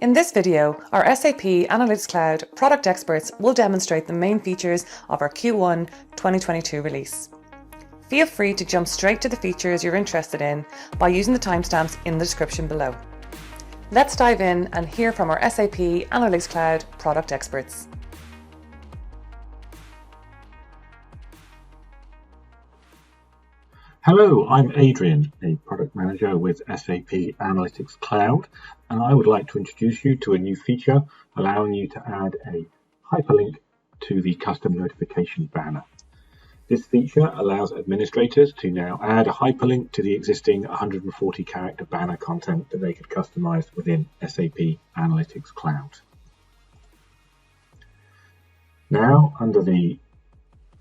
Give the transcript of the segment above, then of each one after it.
In this video, our SAP Analytics Cloud product experts will demonstrate the main features of our Q1 2022 release. Feel free to jump straight to the features you're interested in by using the timestamps in the description below. Let's dive in and hear from our SAP Analytics Cloud product experts. Hello, I'm Adrian, a product manager with SAP Analytics Cloud, and I would like to introduce you to a new feature allowing you to add a hyperlink to the custom notification banner. This feature allows administrators to now add a hyperlink to the existing 140 character banner content that they could customize within SAP Analytics Cloud. Now, under the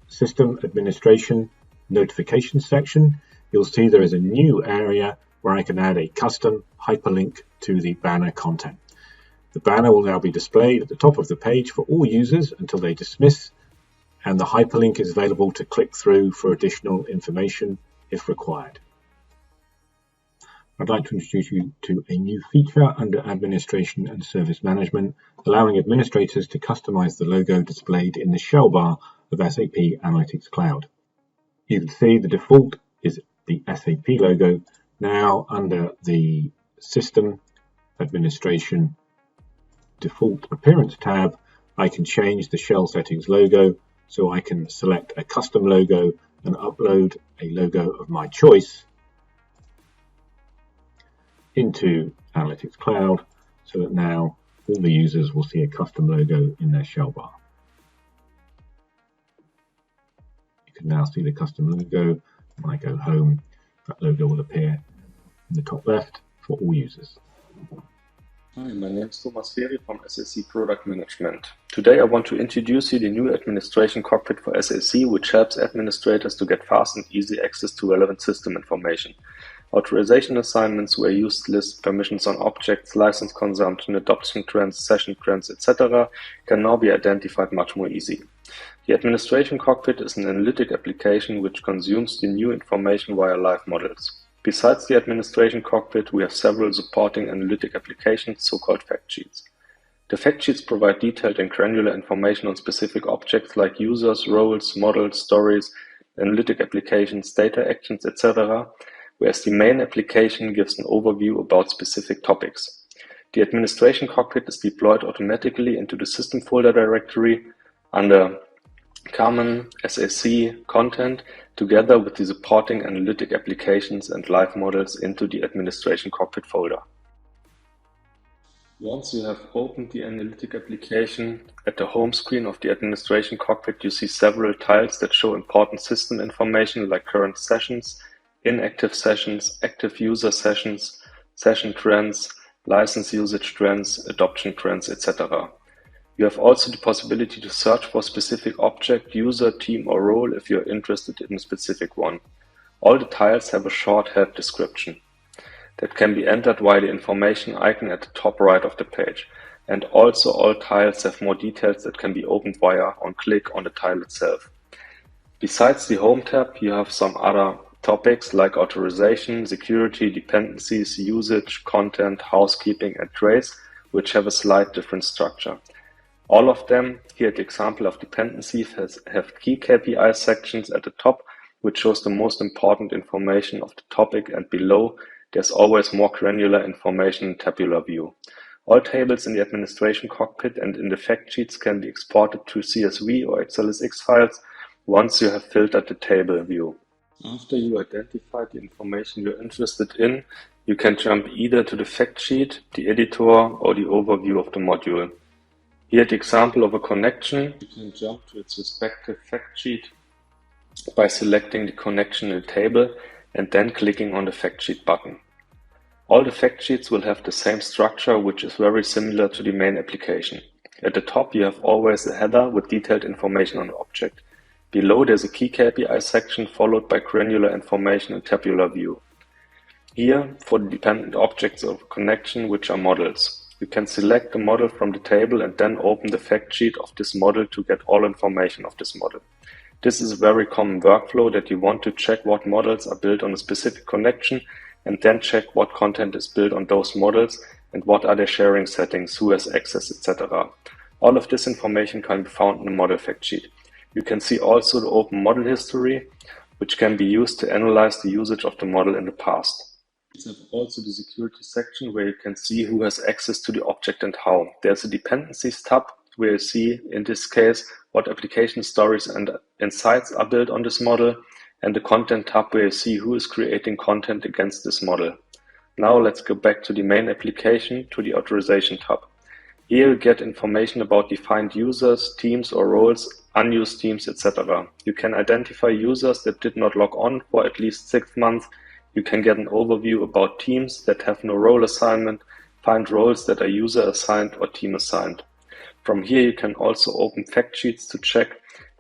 System Administration Notifications section, you'll see there is a new area where I can add a custom hyperlink to the banner content. The banner will now be displayed at the top of the page for all users until they dismiss, and the hyperlink is available to click through for additional information if required. I'd like to introduce you to a new feature under Administration and Service Management, allowing administrators to customize the logo displayed in the shell bar of SAP Analytics Cloud. You can see the default is the SAP logo. Now under the System Administration Default Appearance tab, I can change the shell settings logo, so I can select a custom logo and upload a logo of my choice into Analytics Cloud, so that now all the users will see a custom logo in their shell bar. You can now see the custom logo. When I go home, that logo will appear in the top left for all users. Hi, my name is Thomas Ferry from SAC Product Management. Today I want to introduce you the new administration cockpit for SAC, which helps administrators to get fast and easy access to relevant system information. Authorization assignments where used list permissions on objects, license consumption, adoption trends, session trends, etc. can now be identified much more easy. The administration cockpit is an analytic application which consumes the new information via live models. Besides the administration cockpit, we have several supporting analytic applications, so-called fact sheets. The fact sheets provide detailed and granular information on specific objects like users, roles, models, stories, analytic applications, data actions, etc., whereas the main application gives an overview about specific topics. The administration cockpit is deployed automatically into the system folder directory under Common SAC content, together with the supporting analytic applications and live models into the administration cockpit folder. Once you have opened the analytic application, at the home screen of the administration cockpit you see several tiles that show important system information like current sessions, inactive sessions, active user sessions, session trends, license usage trends, adoption trends, etc. You have also the possibility to search for a specific object, user, team or role if you are interested in a specific one. All the tiles have a short help description that can be entered via the information icon at the top right of the page. And also all tiles have more details that can be opened via one click on the tile itself. Besides the Home tab, you have some other topics like authorization, security, dependencies, usage, content, housekeeping and trace, which have a slight different structure. All of them, here the example of dependencies, have key KPI sections at the top, which shows the most important information of the topic, and below there's always more granular information in tabular view. All tables in the administration cockpit and in the fact sheets can be exported to CSV or XLSX files once you have filtered the table view. After you identify the information you're interested in, you can jump either to the fact sheet, the editor, or the overview of the module. Here the example of a connection, you can jump to its respective fact sheet by selecting the connection in the table and then clicking on the fact sheet button. All the fact sheets will have the same structure, which is very similar to the main application. At the top you have always a header with detailed information on the object. Below there's a key KPI section followed by granular information in tabular view. Here for the dependent objects of a connection, which are models. You can select the model from the table and then open the fact sheet of this model to get all information of this model. This is a very common workflow that you want to check what models are built on a specific connection and then check what content is built on those models and what are their sharing settings, who has access, etc. All of this information can be found in the model fact sheet. You can see also the open model history, which can be used to analyze the usage of the model in the past. We have also the security section where you can see who has access to the object and how. There's a dependencies tab where you see, in this case, what application stories and insights are built on this model, and the content tab where you see who is creating content against this model. Now let's go back to the main application, to the Authorization tab. Here you get information about defined users, teams or roles, unused teams, etc. You can identify users that did not log on for at least 6 months. You can get an overview about teams that have no role assignment, find roles that are user assigned or team assigned. From here you can also open fact sheets to check,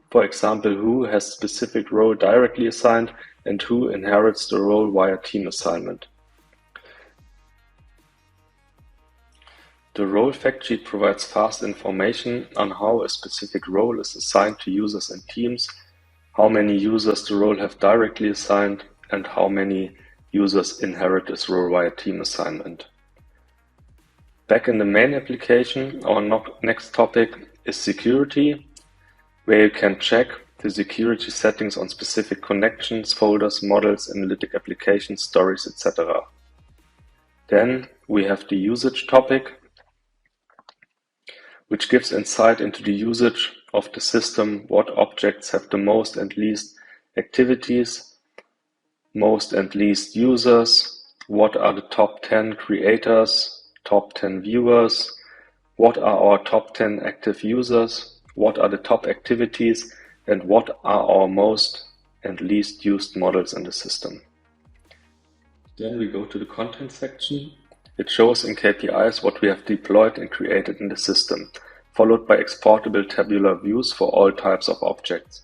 for example, who has specific role directly assigned and who inherits the role via team assignment. The role fact sheet provides fast information on how a specific role is assigned to users and teams, how many users the role have directly assigned, and how many users inherit this role via team assignment. Back in the main application, our next topic is security, where you can check the security settings on specific connections, folders, models, analytic applications, stories, etc. Then we have the usage topic, which gives insight into the usage of the system, what objects have the most and least activities, most and least users, what are the top 10 creators, top 10 viewers, what are our top 10 active users, what are the top activities, and what are our most and least used models in the system. Then we go to the content section. It shows in KPIs what we have deployed and created in the system, followed by exportable tabular views for all types of objects.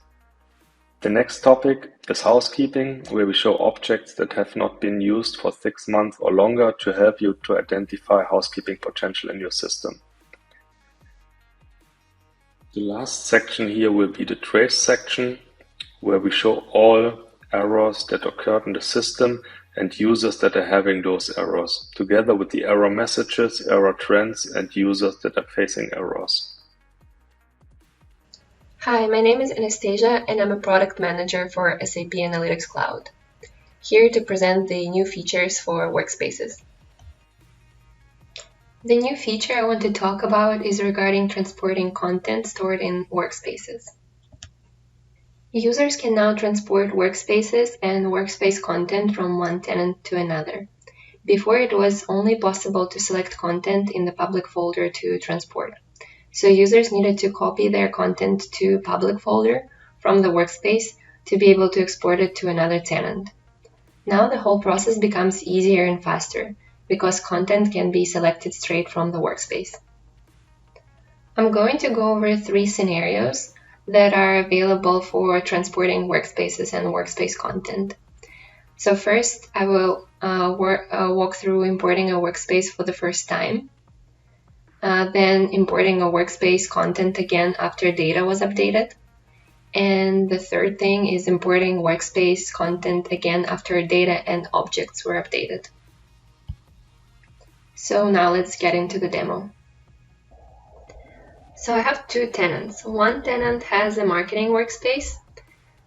The next topic is housekeeping, where we show objects that have not been used for 6 months or longer to help you to identify housekeeping potential in your system. The last section here will be the trace section, where we show all errors that occurred in the system and users that are having those errors, together with the error messages, error trends, and users that are facing errors. Hi, my name is Anastasia and I'm a product manager for SAP Analytics Cloud. Here to present the new features for Workspaces. The new feature I want to talk about is regarding transporting content stored in Workspaces. Users can now transport Workspaces and Workspace content from one tenant to another. Before, it was only possible to select content in the public folder to transport. So users needed to copy their content to public folder from the workspace to be able to export it to another tenant. Now the whole process becomes easier and faster because content can be selected straight from the workspace. I'm going to go over 3 scenarios that are available for transporting workspaces and workspace content. So first, I will walk through importing a workspace for the first time. Then importing a workspace content again after data was updated. And the third thing is importing workspace content again after data and objects were updated. So now let's get into the demo. So I have 2 tenants. One tenant has a marketing workspace.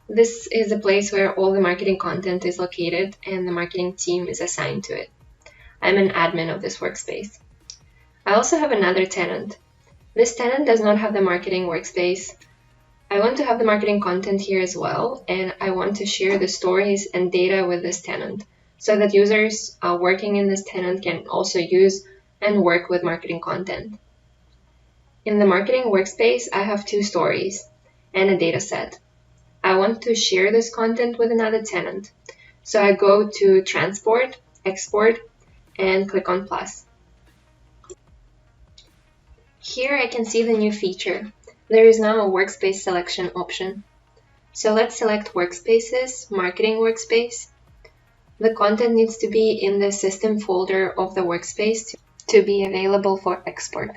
This is a place where all the marketing content is located and the marketing team is assigned to it. I'm an admin of this workspace. I also have another tenant. This tenant does not have the marketing workspace. I want to have the marketing content here as well, and I want to share the stories and data with this tenant so that users working in this tenant can also use and work with marketing content. In the marketing workspace, I have 2 stories and a data set. I want to share this content with another tenant. So I go to Transport, Export, and click on plus. Here I can see the new feature. There is now a workspace selection option. So let's select Workspaces, Marketing Workspace. The content needs to be in the system folder of the workspace to be available for export.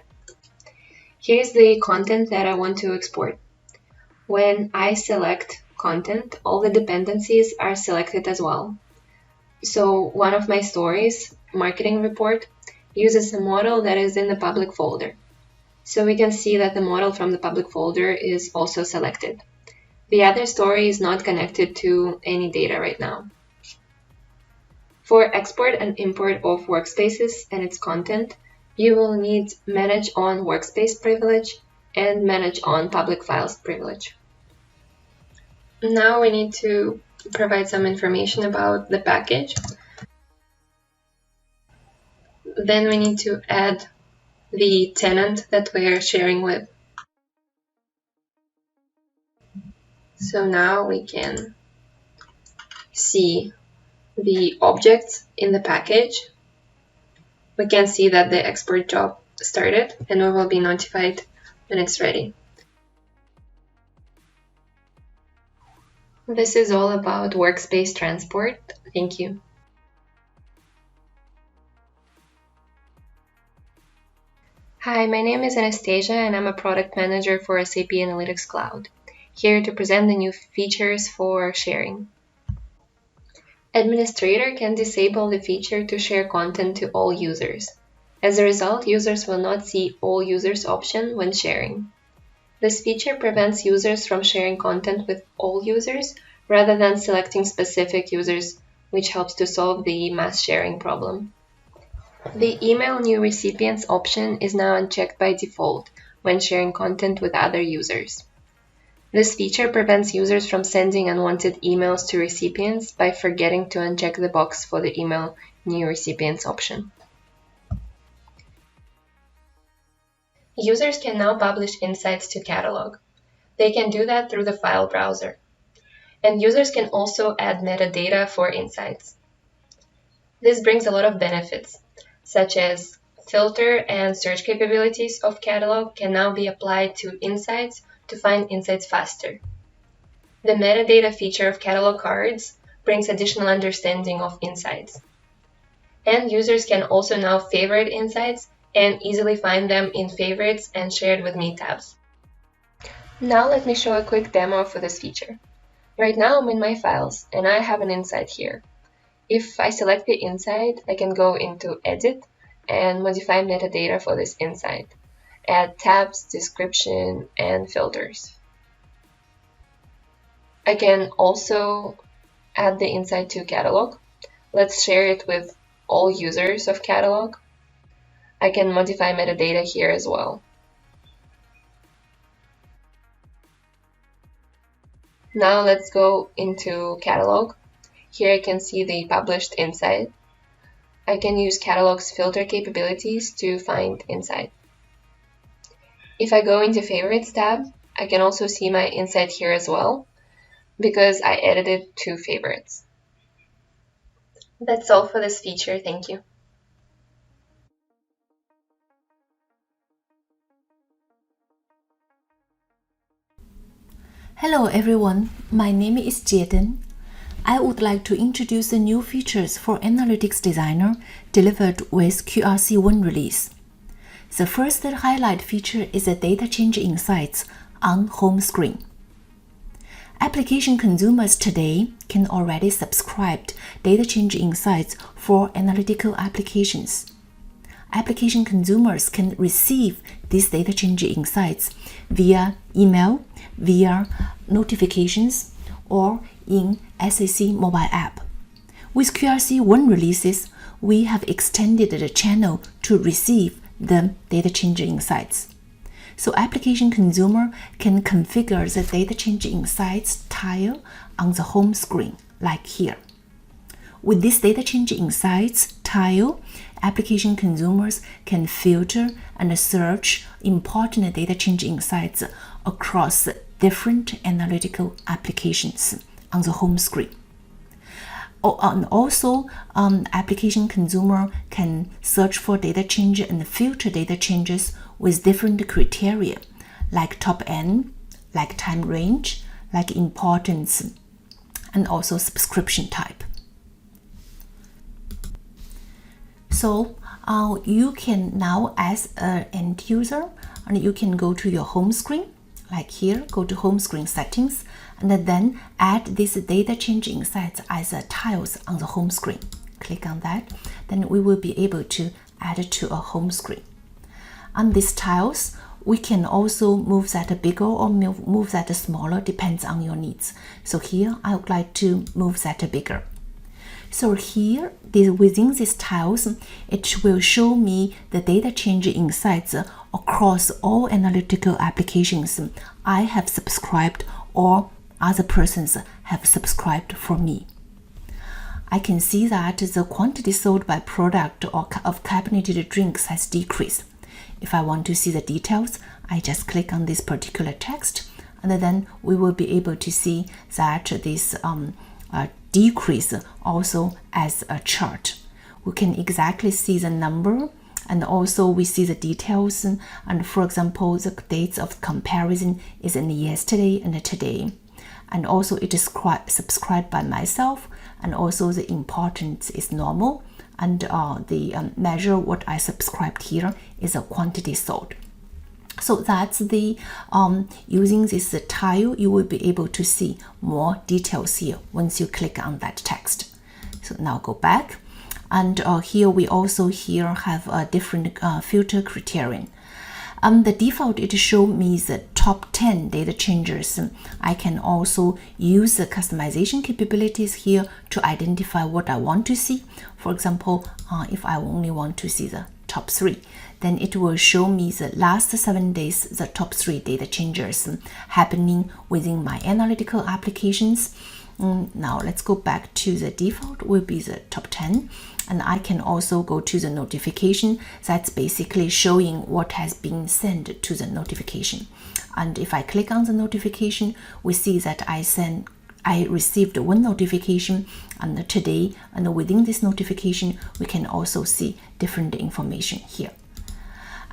Here's the content that I want to export. When I select content, all the dependencies are selected as well. So one of my stories, marketing report, uses a model that is in the public folder. So we can see that the model from the public folder is also selected. The other story is not connected to any data right now. For export and import of Workspaces and its content, you will need Manage on Workspace privilege and Manage on Public Files privilege. Now we need to provide some information about the package. Then we need to add the tenant that we are sharing with. So now we can see the objects in the package. We can see that the export job started and we will be notified when it's ready. This is all about workspace transport. Thank you. Hi, my name is Anastasia and I'm a product manager for SAP Analytics Cloud, here to present the new features for sharing. Administrator can disable the feature to share content to all users. As a result, users will not see all users option when sharing. This feature prevents users from sharing content with all users rather than selecting specific users, which helps to solve the mass sharing problem. The Email New Recipients option is now unchecked by default when sharing content with other users. This feature prevents users from sending unwanted emails to recipients by forgetting to uncheck the box for the Email New Recipients option. Users can now publish insights to Catalog. They can do that through the file browser. And users can also add metadata for insights. This brings a lot of benefits, such as filter and search capabilities of Catalog can now be applied to insights to find insights faster. The metadata feature of Catalog cards brings additional understanding of insights. And users can also now favorite insights and easily find them in favorites and shared with me tabs. Now let me show a quick demo for this feature. Right now I'm in my files and I have an insight here. If I select the insight, I can go into Edit and modify metadata for this insight. Add tabs, description, and filters. I can also add the insight to Catalog. Let's share it with all users of Catalog. I can modify metadata here as well. Now let's go into Catalog. Here I can see the published insight. I can use Catalog's filter capabilities to find insight. If I go into Favorites tab, I can also see my insight here as well, because I added it to favorites. That's all for this feature. Thank you. Hello everyone, my name is Jiedan. I would like to introduce the new features for Analytics Designer delivered with QRC1 release. The first highlight feature is the Data Change Insights on home screen. Application consumers today can already subscribe Data Change Insights for analytical applications. Application consumers can receive these data change insights via email, via notifications, or in SAC mobile app. With QRC1 releases, we have extended the channel to receive the data change insights. So application consumer can configure the data change insights tile on the home screen, like here. With this data change insights tile, application consumers can filter and search important data change insights across different analytical applications on the home screen. And also, application consumer can search for data change and filter data changes with different criteria, like top N, like time range, like importance, and also subscription type. So you can now, as an end user, and you can go to your home screen like here, go to home screen settings, and then add this data change insights as a tiles on the home screen. Click on that, then we will be able to add it to a home screen. On these tiles, we can also move that bigger or move that smaller, depends on your needs. So here, I would like to move that bigger. So here, within these tiles, it will show me the data change insights across all analytical applications I have subscribed or other persons have subscribed for me. I can see that the quantity sold by product or of carbonated drinks has decreased. If I want to see the details, I just click on this particular text, and then we will be able to see that this decrease also as a chart. We can exactly see the number, and also we see the details, and for example, the dates of comparison is in yesterday and today. And also it is subscribed by myself, and also the importance is normal, and the measure what I subscribed here is a quantity sold. So that's the using this tile, you will be able to see more details here once you click on that text. So now go back, and here we also have a different filter criterion. The default, it shows me the top 10 data changes. I can also use the customization capabilities here to identify what I want to see. For example, if I only want to see the top 3, then it will show me the last 7 days, the top 3 data changes happening within my analytical applications. Now let's go back to the default, will be the top 10. And I can also go to the notification. That's basically showing what has been sent to the notification. And if I click on the notification, we see that I received one notification and today, and within this notification, we can also see different information here.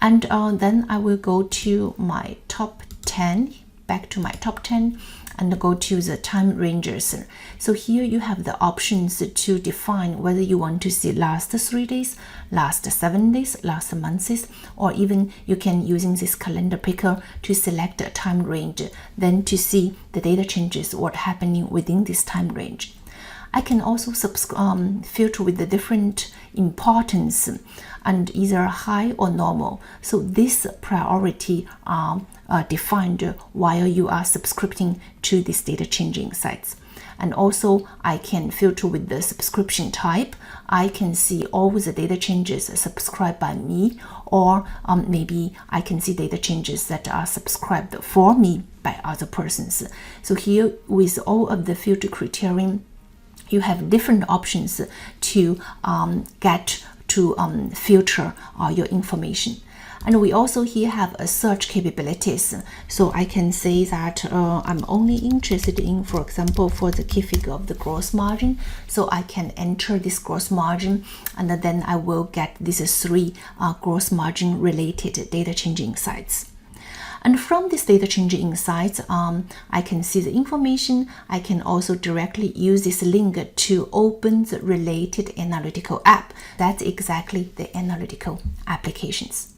And then I will go to my top 10, back to my top 10, and go to the time ranges. So here you have the options to define whether you want to see last 3 days, last 7 days, last months, or even you can using this calendar picker to select a time range, then to see the data changes, what happening within this time range. I can also filter with the different importance and either high or normal. So this priority are defined while you are subscribing to this data changing sites. And also I can filter with the subscription type. I can see all the data changes subscribed by me, or maybe I can see data changes that are subscribed for me by other persons. So here with all of the filter criterion, you have different options to get to filter your information. And we also here have a search capabilities. So I can say that I'm only interested in, for example, for the key figure of the gross margin. So I can enter this gross margin, and then I will get these 3 gross margin related data changing sites. And from this data changing insights, I can see the information. I can also directly use this link to open the related analytical app. That's exactly the analytical applications.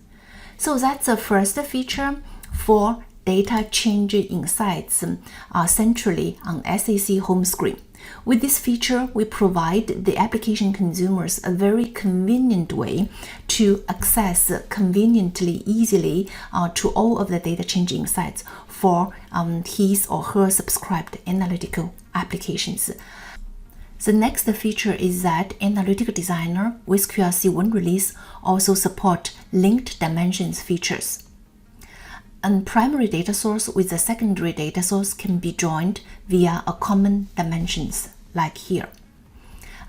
So that's the first feature for data change insights centrally on SAC home screen. With this feature, we provide the application consumers a very convenient way to access conveniently, easily to all of the data change insights for his or her subscribed analytical applications. The next feature is that Analytical Designer with QRC1 release also support linked dimensions features. A primary data source with a secondary data source can be joined via a common dimensions, like here.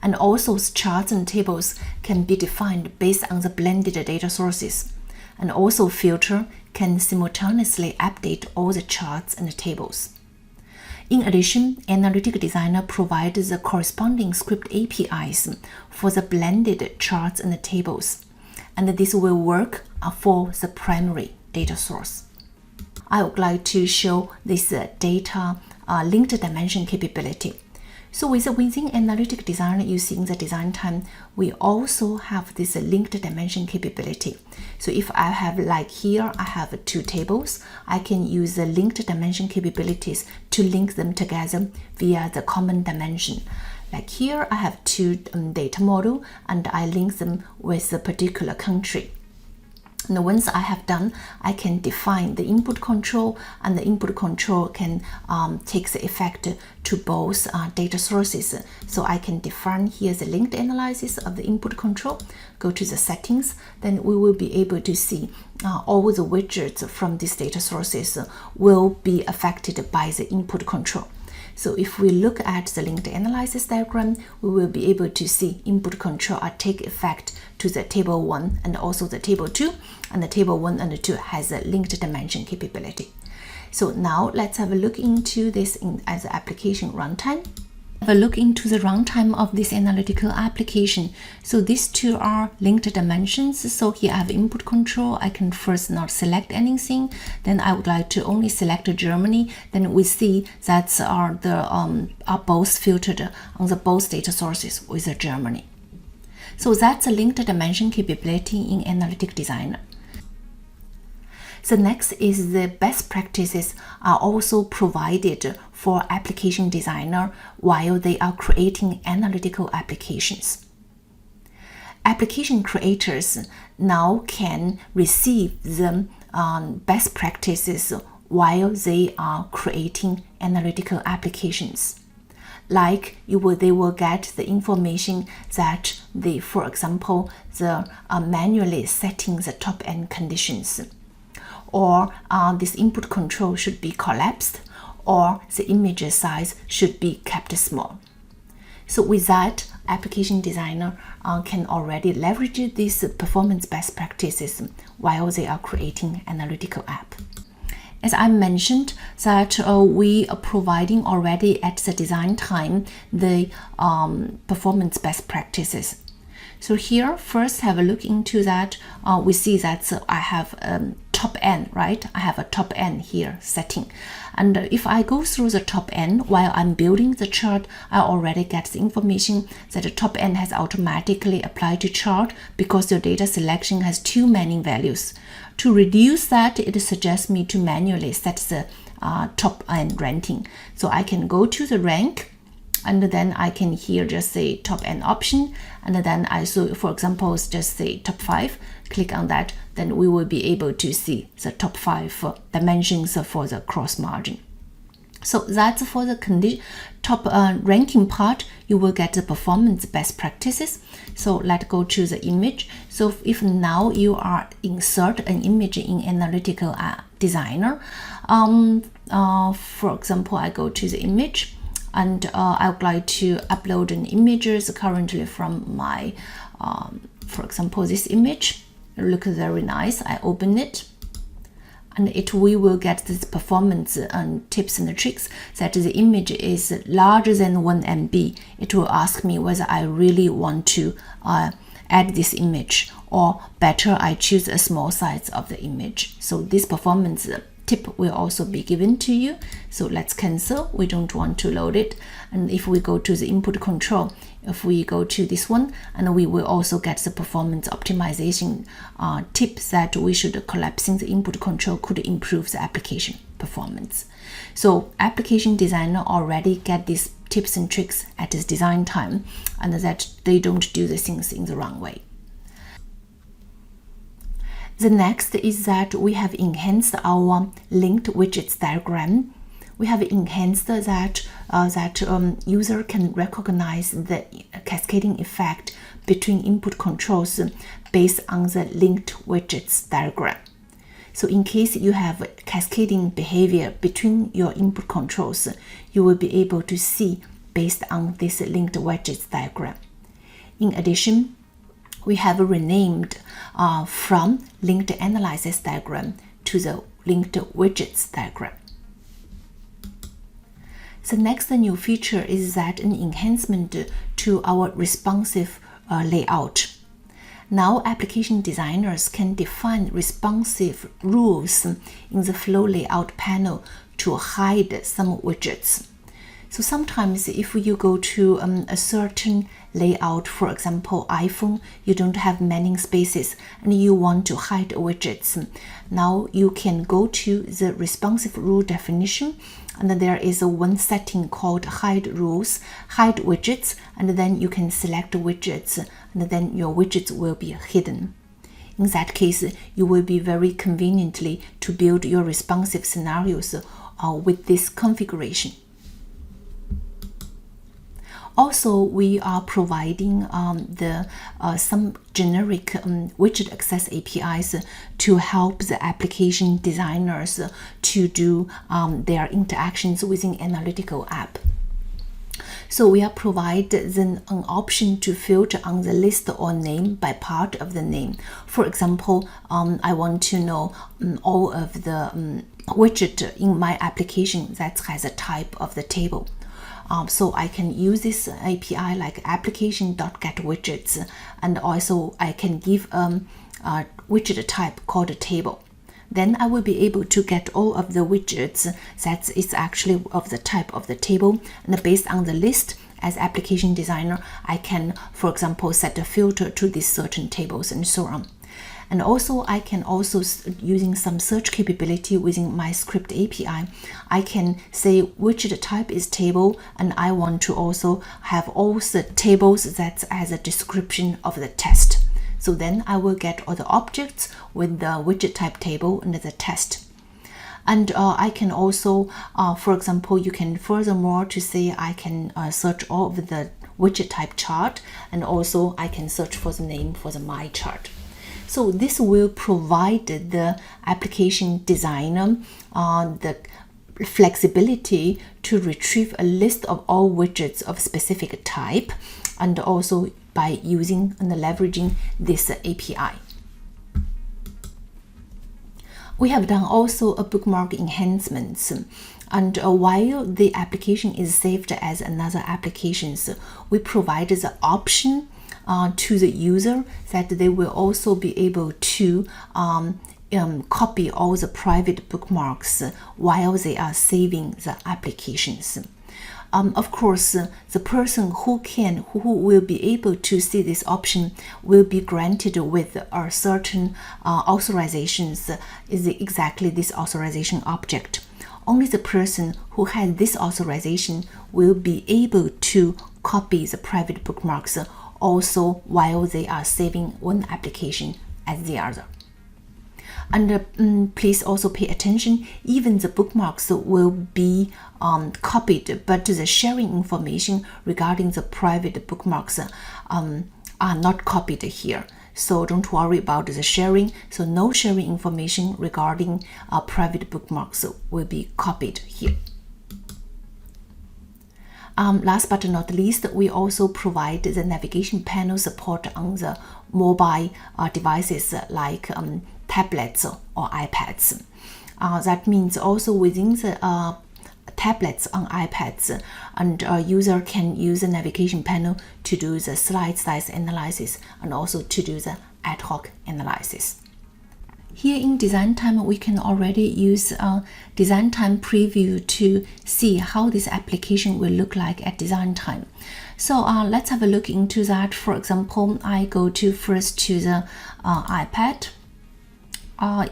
And also charts and tables can be defined based on the blended data sources. And also filter can simultaneously update all the charts and tables. In addition, Analytical Designer provides the corresponding script APIs for the blended charts and tables, and this will work for the primary data source. I would like to show this data linked dimension capability. So within Analytic Designer, you see in the design time, we also have this linked dimension capability. So if I have, like here, I have 2 tables, I can use the linked dimension capabilities to link them together via the common dimension. Like here, I have 2 data model, and I link them with a particular country. And once I have done, I can define the input control, and the input control can take the effect to both data sources. So I can define here the linked analysis of the input control, go to the settings, then we will be able to see all the widgets from these data sources will be affected by the input control. So if we look at the linked analysis diagram, we will be able to see input control take effect to the table 1 and also the table 2, and the table 1 and 2 has a linked dimension capability. So now let's have a look into this as an application runtime. Have a look into the runtime of this analytical application. So these 2 are linked dimensions. So here I have input control. I can first not select anything. Then I would like to only select Germany. Then we see that are both filtered on the both data sources with Germany. So that's a linked dimension capability in Analytic Designer. The next is the best practices are also provided for application designer while they are creating analytical applications. Application creators now can receive the best practices while they are creating analytical applications. Like they will get the information that for example, manually setting the top-end conditions, or this input control should be collapsed, or the image size should be kept small. So with that, application designer can already leverage these performance best practices while they are creating analytical app. As I mentioned that we are providing already at the design time the performance best practices. So here, first have a look into that. We see that I have top end, right? I have a top end here setting. And if I go through the top end while I'm building the chart, I already get the information that the top end has automatically applied to chart because your data selection has too many values. To reduce that, it suggests me to manually set the top end ranking. So I can go to the rank, and then I can here just say top end option, and then for example, just say top 5, click on that, then we will be able to see the top 5 dimensions for the cross margin. So that's for the top ranking part. You will get the performance best practices. So let's go to the image. So if now you are insert an image in Analytical Designer, for example, I go to the image, and I would like to upload an images currently from my, for example, this image. It looks very nice. I open it, and we will get this performance tips and tricks that the image is larger than 1 MB. It will ask me whether I really want to add this image, or better I choose a small size of the image. So this performance tip will also be given to you. So let's cancel. We don't want to load it. And if we go to the input control, if we go to this one, and we will also get the performance optimization tips that we should collapsing the input control could improve the application performance. So application designer already get these tips and tricks at this design time, and that they don't do the things in the wrong way. The next is that we have enhanced our linked widgets diagram. We have enhanced that user can recognize the cascading effect between input controls based on the linked widgets diagram. So in case you have cascading behavior between your input controls, you will be able to see based on this linked widgets diagram. In addition, we have renamed from linked analysis diagram to the linked widgets diagram. The next new feature is that an enhancement to our responsive layout. Now application designers can define responsive rules in the flow layout panel to hide some widgets. So sometimes if you go to a certain layout, for example, iPhone, you don't have many spaces and you want to hide widgets. Now you can go to the responsive rule definition, and there is one setting called hide rules, hide widgets, and then you can select widgets, and then your widgets will be hidden. In that case, you will be very conveniently to build your responsive scenarios with this configuration. Also, we are providing some generic widget access APIs to help the application designers to do their interactions within analytical app. So we are provided then an option to filter on the list or name by part of the name. For example, I want to know all of the widget in my application that has a type of the table. So I can use this API like application.getWidgets, and also I can give a widget type called a table. Then I will be able to get all of the widgets that is actually of the type of the table, and based on the list, as application designer, I can, for example, set a filter to these certain tables and so on. And also I can also, using some search capability within my script API, I can say widget type is table, and I want to also have all the tables that as a description of the test. So then I will get all the objects with the widget type table and the test. And I can also, for example, you can furthermore to say I can search all of the widget type chart, and also I can search for the name for the my chart. So this will provide the application designer the flexibility to retrieve a list of all widgets of specific type, and also by using and leveraging this API. We have done also a bookmark enhancements, and while the application is saved as another application, we provide the option to the user that they will also be able to copy all the private bookmarks while they are saving the applications. Of course, the person who will be able to see this option will be granted with a certain authorizations, is exactly this authorization object. Only the person who has this authorization will be able to copy the private bookmarks also while they are saving one application as the other. And please also pay attention, even the bookmarks will be copied, but the sharing information regarding the private bookmarks are not copied here. So don't worry about the sharing. So no sharing information regarding private bookmarks will be copied here. Last but not least, we also provide the navigation panel support on the mobile devices like tablets or iPads. That means also within the tablets on iPads, and a user can use the navigation panel to do the slide size analysis and also to do the ad hoc analysis. Here in Design Time, we can already use Design Time preview to see how this application will look like at Design Time. So let's have a look into that. For example, I go to first to the iPad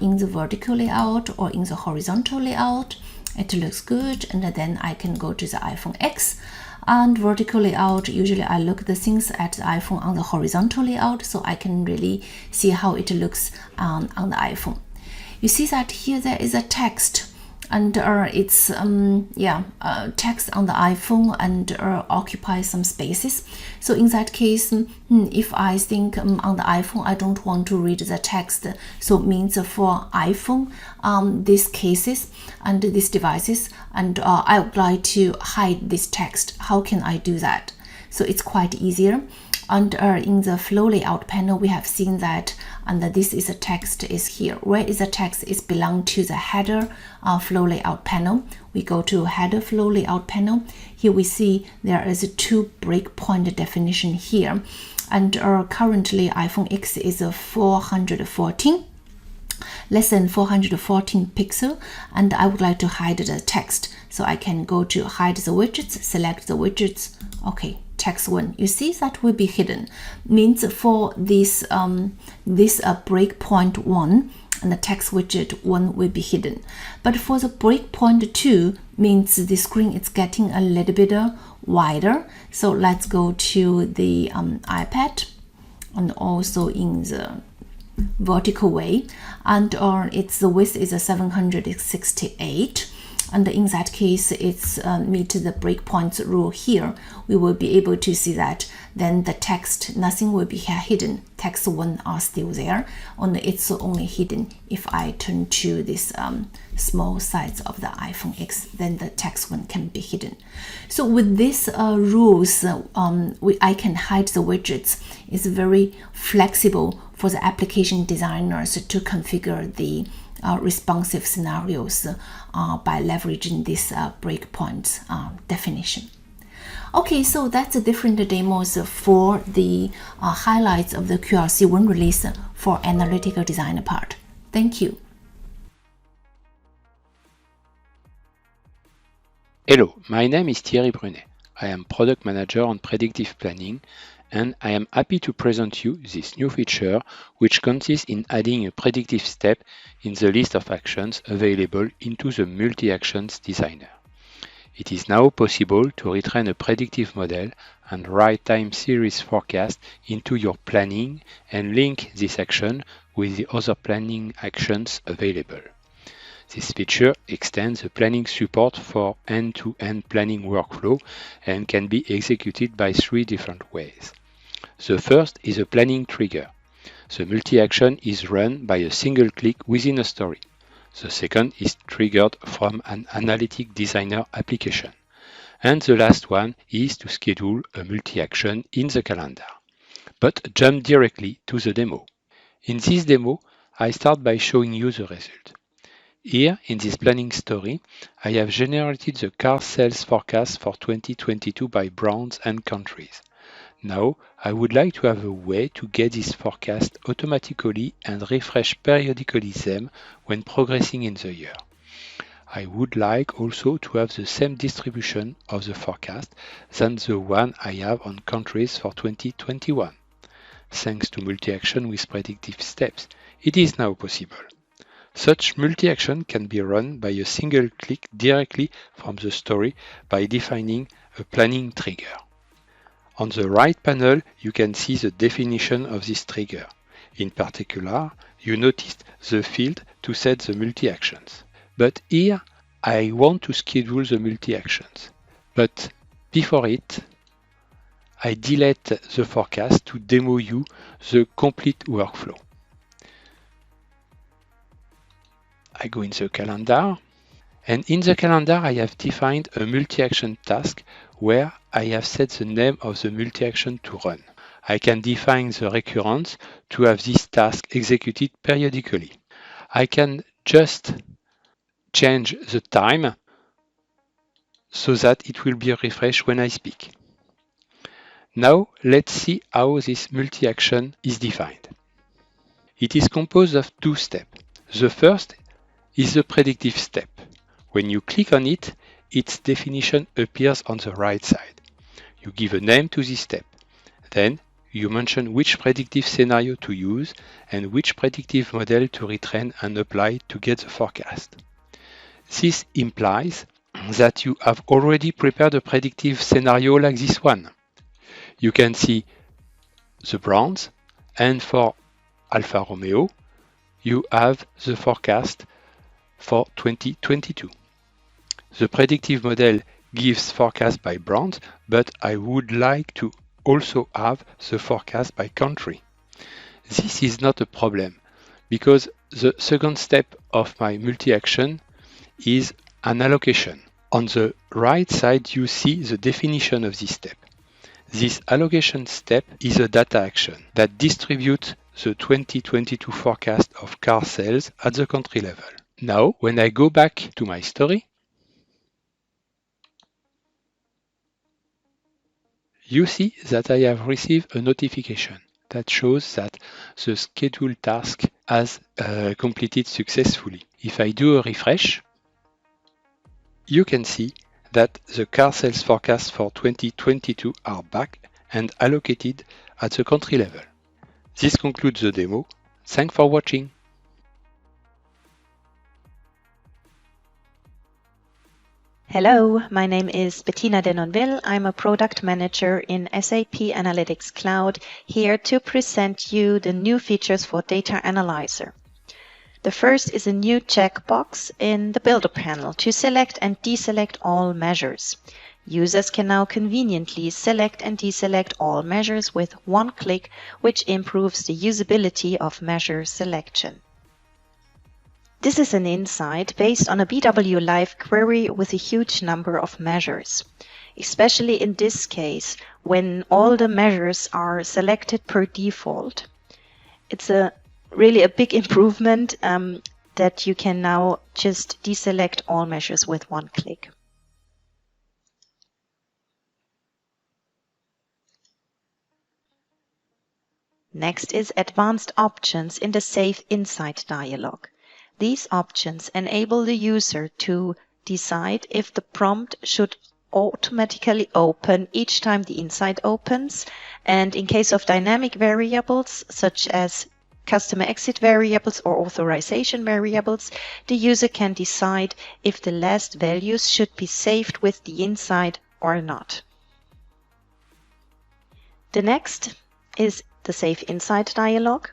in the vertical layout or in the horizontal layout. It looks good, and then I can go to the iPhone X. And vertical layout, usually I look the things at the iPhone on the horizontal layout, so I can really see how it looks on the iPhone. You see that here there is a text, and it's text on the iPhone and occupies some spaces. So in that case, if I think on the iPhone I don't want to read the text, so it means for iPhone these cases and these devices, and I would like to hide this text. How can I do that? So it's quite easier. And in the flow layout panel, we have seen that, and this is a text is here. Where is the text? Is belong to the header flow layout panel. We go to header flow layout panel. Here we see there is a 2 breakpoint definition here, and currently iPhone X is a 414. less than 414 pixel, and I would like to hide the text. So I can go to hide the widgets, select the widgets. Okay, text 1. You see that will be hidden. Means for this breakpoint 1 and the text widget 1 will be hidden. But for the breakpoint 2 means the screen is getting a little bit wider. So let's go to the iPad, and also in the vertical way, and the width is 768. And in that case, it's meet the breakpoints rule here. We will be able to see that then the text, nothing will be hidden. Text 1 are still there, only it's only hidden if I turn to this small size of the iPhone X, then the text 1 can be hidden. So with these rules, I can hide the widgets. It's very flexible for the application designers to configure the responsive scenarios by leveraging this breakpoint definition. Okay, so that's the different demos for the highlights of the QRC1 release for analytical design part. Thank you. Hello, my name is Thierry Brunet. I am Product Manager on Predictive Planning, and I am happy to present you this new feature, which consists in adding a predictive step in the list of actions available into the Multi-Actions Designer. It is now possible to retrain a predictive model and write time series forecast into your planning and link this action with the other planning actions available. This feature extends the planning support for end-to-end planning workflow and can be executed by 3 different ways. The first is a planning trigger. The multi-action is run by a single click within a story. The second is triggered from an Analytic Designer application. And the last one is to schedule a multi-action in the calendar. But jump directly to the demo. In this demo, I start by showing you the result. Here, in this planning story, I have generated the car sales forecast for 2022 by brands and countries. Now, I would like to have a way to get this forecast automatically and refresh periodically them when progressing in the year. I would like also to have the same distribution of the forecast than the one I have on countries for 2021. Thanks to multi-action with predictive steps, it is now possible. Such multi-action can be run by a single click directly from the story by defining a planning trigger. On the right panel, you can see the definition of this trigger. In particular, you noticed the field to set the multi-actions. But here, I want to schedule the multi-actions. But before it, I delete the forecast to demo you the complete workflow. I go in the calendar, and in the calendar I have defined a multi-action task where I have set the name of the multi-action to run. I can define the recurrence to have this task executed periodically. I can just change the time so that it will be refreshed when I speak. Now let's see how this multi-action is defined. It is composed of 2 steps. The first is the predictive step. When you click on it, its definition appears on the right side. You give a name to this step. Then you mention which predictive scenario to use and which predictive model to retrain and apply to get the forecast. This implies that you have already prepared a predictive scenario like this one. You can see the brands, and for Alfa Romeo, you have the forecast for 2022. The predictive model gives forecast by brand, but I would like to also have the forecast by country. This is not a problem because the second step of my multi-action is an allocation. On the right side, you see the definition of this step. This allocation step is a data action that distributes the 2022 forecast of car sales at the country level. Now, when I go back to my story, you see that I have received a notification that shows that the scheduled task has completed successfully. If I do a refresh, you can see that the car sales forecasts for 2022 are back and allocated at the country level. This concludes the demo. Thanks for watching. Hello, my name is Bettina Denonville. I'm a product manager in SAP Analytics Cloud, here to present you the new features for Data Analyzer. The first is a new checkbox in the Builder panel to select and deselect all measures. Users can now conveniently select and deselect all measures with one click, which improves the usability of measure selection. This is an insight based on a BW Live query with a huge number of measures, especially in this case when all the measures are selected per default. It's really a big improvement that you can now just deselect all measures with one click. Next is advanced options in the Save Insight dialog. These options enable the user to decide if the prompt should automatically open each time the insight opens, and in case of dynamic variables such as customer exit variables or authorization variables, the user can decide if the last values should be saved with the insight or not. The next is the Save Insight dialog.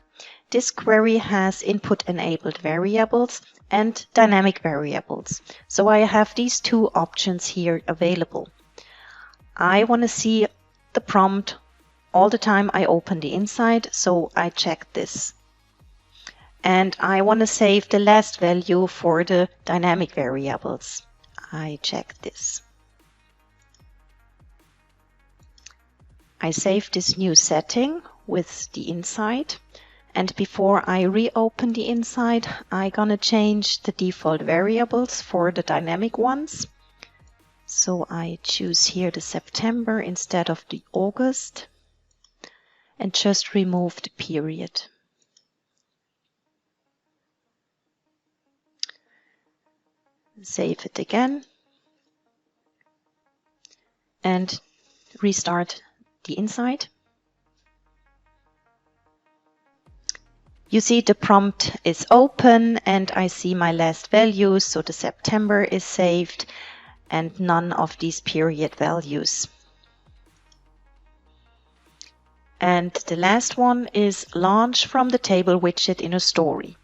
This query has input-enabled variables and dynamic variables. So I have these two options here available. I want to see the prompt all the time I open the insight, so I check this. And I want to save the last value for the dynamic variables. I check this. I save this new setting with the insight. And before I reopen the insight, I'm gonna change the default variables for the dynamic ones. So I choose here the September instead of the August and just remove the period. Save it again and restart the insight. You see the prompt is open and I see my last values, so the September is saved and none of these period values. And the last one is launch from the table widget in a story.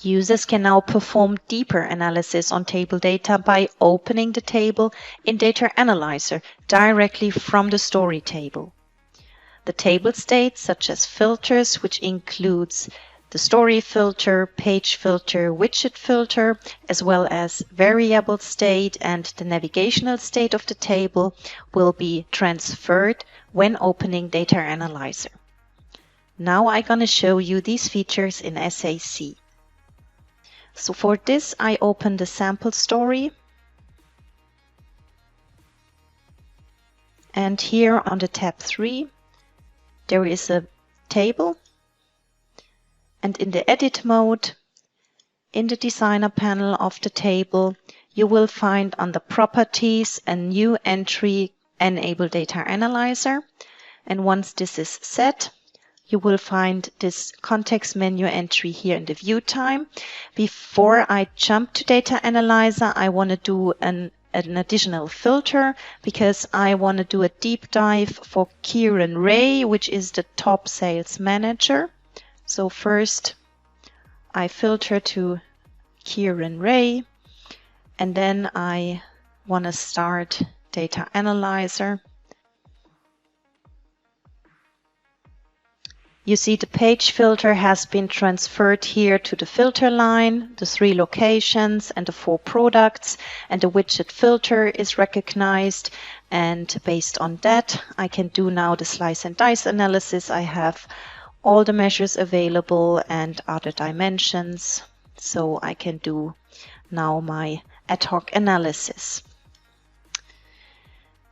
Users can now perform deeper analysis on table data by opening the table in Data Analyzer directly from the story table. The table states such as filters, which includes the story filter, page filter, widget filter, as well as variable state and the navigational state of the table, will be transferred when opening Data Analyzer. Now I'm going to show you these features in SAC. So for this, I open the sample story. And here on the tab 3, there is a table, and in the edit mode, in the designer panel of the table, you will find under properties a new entry, enable Data Analyzer. And once this is set, you will find this context menu entry here in the view time. Before I jump to Data Analyzer, I want to do an additional filter because I want to do a deep dive for Kieran Ray, which is the top sales manager. So first I filter to Kieran Ray, and then I want to start Data Analyzer. You see the page filter has been transferred here to the filter line, the 3 locations and the 4 products, and the widget filter is recognized. And based on that, I can do now the slice and dice analysis. I have all the measures available and other dimensions, so I can do now my ad hoc analysis.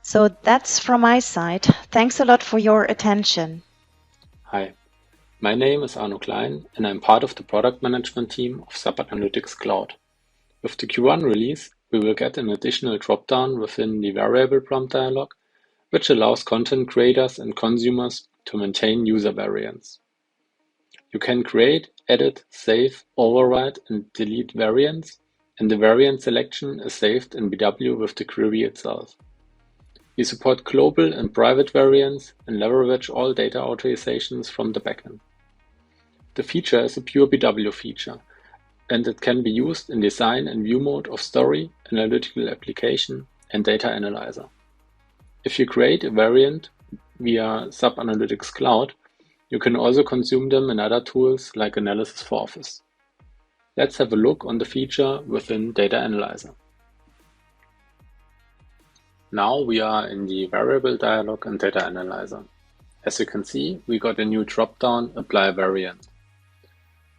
So that's from my side. Thanks a lot for your attention. Hi, My name is Arno Klein, and I'm part of the product management team of SAP Analytics Cloud. With the Q1 release, we will get an additional dropdown within the variable prompt dialog, which allows content creators and consumers to maintain user variants. You can create, edit, save, override, and delete variants, and the variant selection is saved in BW with the query itself. We support global and private variants and leverage all data authorizations from the backend. The feature is a pure BW feature, and it can be used in design and view mode of story, analytical application, and data analyzer. If you create a variant via SAP Analytics Cloud, you can also consume them in other tools like Analysis for Office. Let's have a look on the feature within Data Analyzer. Now we are in the variable dialog in Data Analyzer. As you can see, we got a new dropdown, Apply Variant.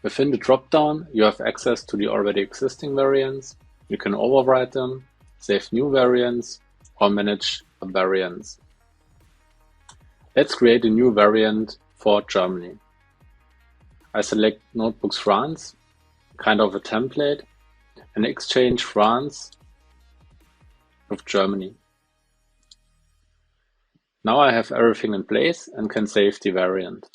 Within the dropdown, you have access to the already existing variants. You can override them, save new variants, or manage variants. Let's create a new variant for Germany. I select Notebooks France, kind of a template, and exchange France with Germany. Now I have everything in place and can save the variant.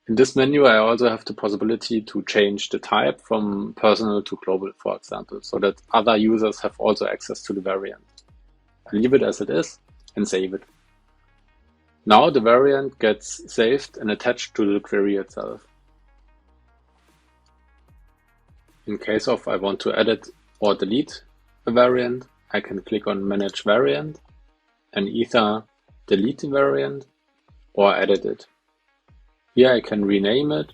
In this menu, I also have the possibility to change the type from personal to global, for example, so that other users have also access to the variant. I leave it as it is and save it. Now the variant gets saved and attached to the query itself. In case of I want to edit or delete a variant, I can click on Manage Variant and either delete the variant or edit it. Here I can rename it,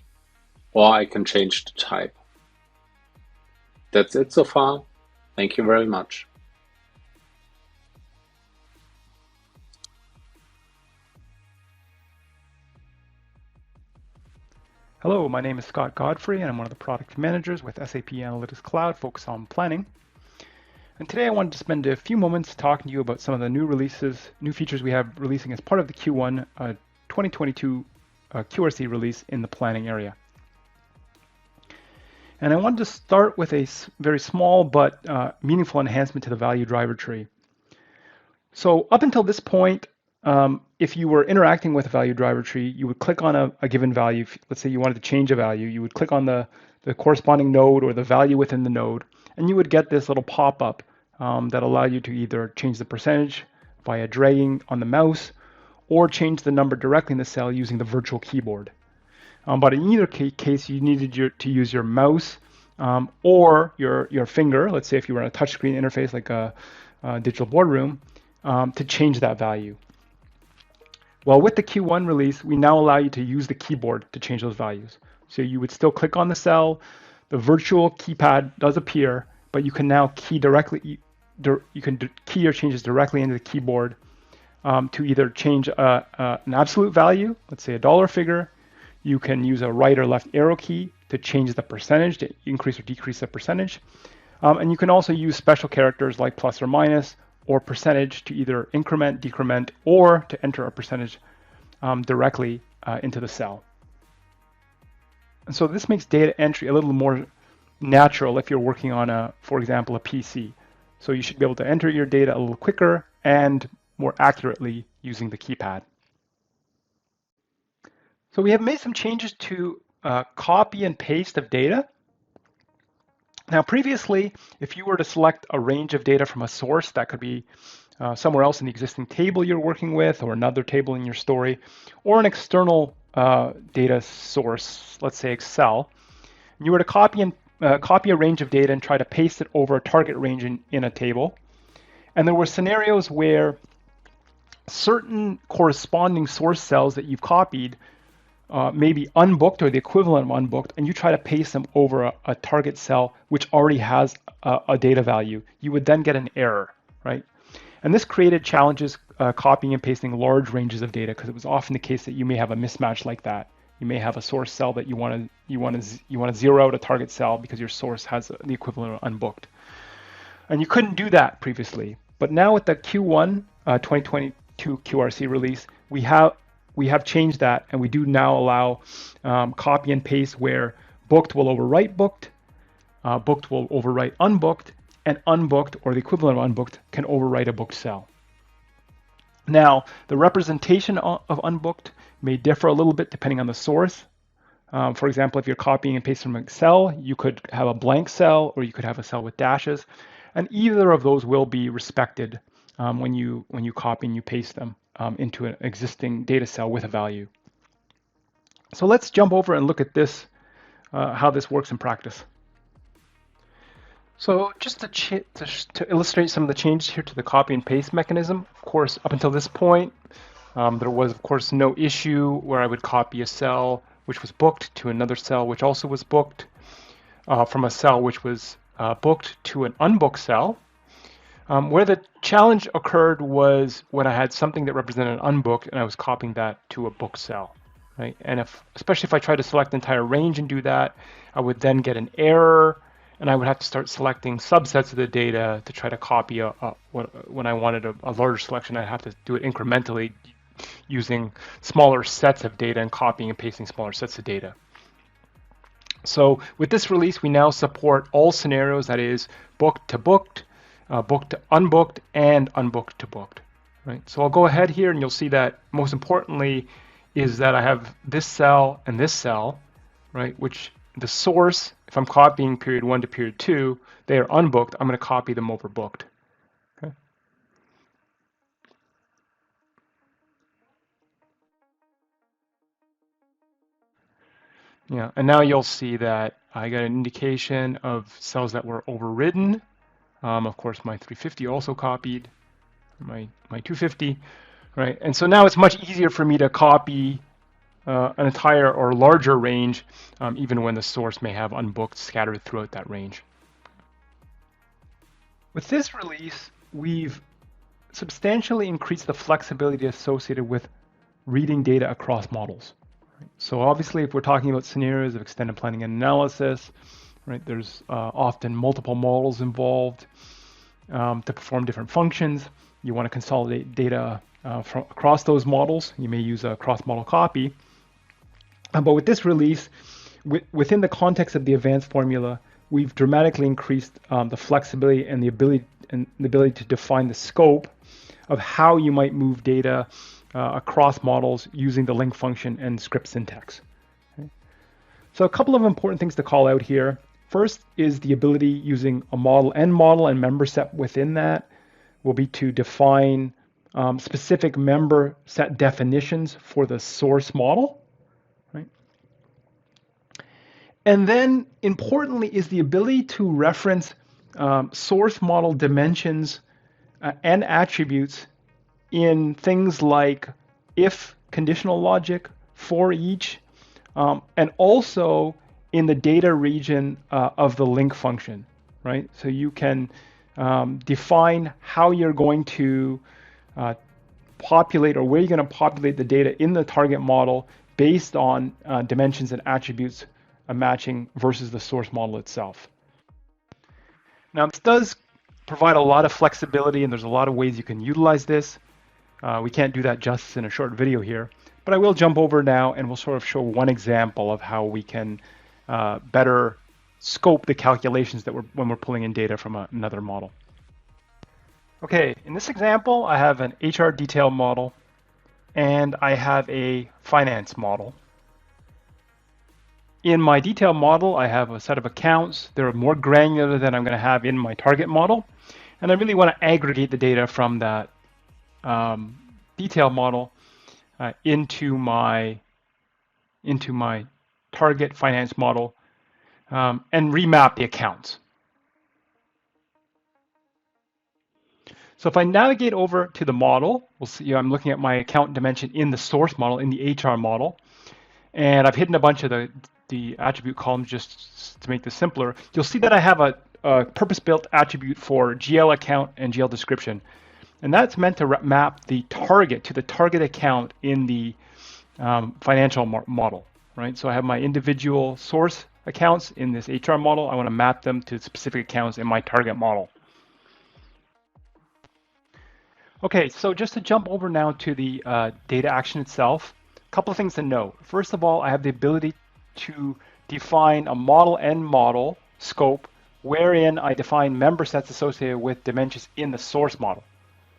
or I can change the type. That's it so far. Thank you very much. Hello, my name is Scott Godfrey, and I'm one of the product managers with SAP Analytics Cloud, focused on planning. And today I wanted to spend a few moments talking to you about some of the new features we have releasing as part of the Q1 2022 QRC release in the planning area. And I wanted to start with a very small but meaningful enhancement to the value driver tree. So up until this point, if you were interacting with a value driver tree, you would click on a given value. Let's say you wanted to change a value, you would click on the corresponding node or the value within the node, and you would get this little pop-up that allow you to either change the percentage via dragging on the mouse or change the number directly in the cell using the virtual keyboard. But in either case, you needed to use your mouse or your finger, let's say if you were on a touchscreen interface like a digital boardroom, to change that value. Well, with the Q1 release, we now allow you to use the keyboard to change those values. So you would still click on the cell, the virtual keypad does appear, but you can now key directly, you can key your changes directly into the keyboard to either change an absolute value, let's say a dollar figure. You can use a right or left arrow key to change the percentage, to increase or decrease the percentage. And you can also use special characters like plus or minus or percentage to either increment, decrement, or to enter a percentage directly into the cell. And so this makes data entry a little more natural if you're working on, for example, a PC. So you should be able to enter your data a little quicker and more accurately using the keypad. So we have made some changes to copy and paste of data. Now previously, if you were to select a range of data from a source, that could be somewhere else in the existing table you're working with or another table in your story, or an external data source, let's say Excel, you were to copy a range of data and try to paste it over a target range in a table. And there were scenarios where certain corresponding source cells that you've copied may be unbooked or the equivalent of unbooked, and you try to paste them over a target cell which already has a data value. You would then get an error, right? And this created challenges copying and pasting large ranges of data, because it was often the case that you may have a mismatch like that. You may have a source cell that you want to zero out a target cell because your source has the equivalent of unbooked. And you couldn't do that previously. But now with the Q1 2022 QRC release, we have changed that, and we do now allow copy and paste where booked will overwrite booked, booked will overwrite unbooked, and unbooked, or the equivalent of unbooked, can overwrite a booked cell. Now, the representation of unbooked may differ a little bit depending on the source. For example, if you're copying and pasting from Excel, you could have a blank cell, or you could have a cell with dashes, and either of those will be respected when you copy and you paste them into an existing data cell with a value. So let's jump over and look at this, how this works in practice. So just to illustrate some of the changes here to the copy and paste mechanism, of course, up until this point, there was, of course, no issue where I would copy a cell which was booked to another cell which also was booked, from a cell which was booked to an unbooked cell. Where the challenge occurred was when I had something that represented unbooked and I was copying that to a booked cell, right? And especially if I tried to select the entire range and do that, I would then get an error, and I would have to start selecting subsets of the data to try to copy when I wanted a larger selection. I'd have to do it incrementally using smaller sets of data and copying and pasting smaller sets of data. So with this release, we now support all scenarios, that is booked to booked, booked to unbooked, and unbooked to booked. Right? So I'll go ahead here, and you'll see that most importantly is that I have this cell and this cell, right? Which the source, if I'm copying period 1 to period 2, they are unbooked. I'm going to copy them over booked. Okay. Yeah, and now you'll see that I got an indication of cells that were overridden. Of course, my 350 also copied, my 250, right? And so now it's much easier for me to copy an entire or larger range, even when the source may have unbooked scattered throughout that range. With this release, we've substantially increased the flexibility associated with reading data across models. So obviously, if we're talking about scenarios of extended planning and analysis, right, there's often multiple models involved to perform different functions. You want to consolidate data from across those models. You may use a cross-model copy. But with this release, within the context of the advanced formula, we've dramatically increased the flexibility and the ability to define the scope of how you might move data across models using the link function and script syntax. Okay. So a couple of important things to call out here. First is the ability using a model and member set within that will be to define specific member set definitions for the source model. Right? And then importantly is the ability to reference source model dimensions and attributes in things like if conditional logic, for each, and also in the data region of the link function, right? So you can define how you're going to populate, or where you're going to populate the data in the target model based on dimensions and attributes matching versus the source model itself. Now, this does provide a lot of flexibility, and there's a lot of ways you can utilize this. We can't do that just in a short video here, but I will jump over now and we'll sort of show one example of how we can better scope the calculations that when we're pulling in data from another model. Okay, in this example, I have an HR detail model and I have a finance model. In my detail model, I have a set of accounts. They're more granular than I'm going to have in my target model. And I really want to aggregate the data from that detail model into my target finance model and remap the accounts. So if I navigate over to the model, we'll see I'm looking at my account dimension in the source model, in the HR model, and I've hidden a bunch of the attribute columns just to make this simpler. You'll see that I have a purpose-built attribute for GL account and GL description. And that's meant to map the target to the target account in the financial model, right? So I have my individual source accounts in this HR model. I want to map them to specific accounts in my target model. Okay, so just to jump over now to the data action itself, a couple of things to note. First of all, I have the ability to define a model end model scope wherein I define member sets associated with dimensions in the source model.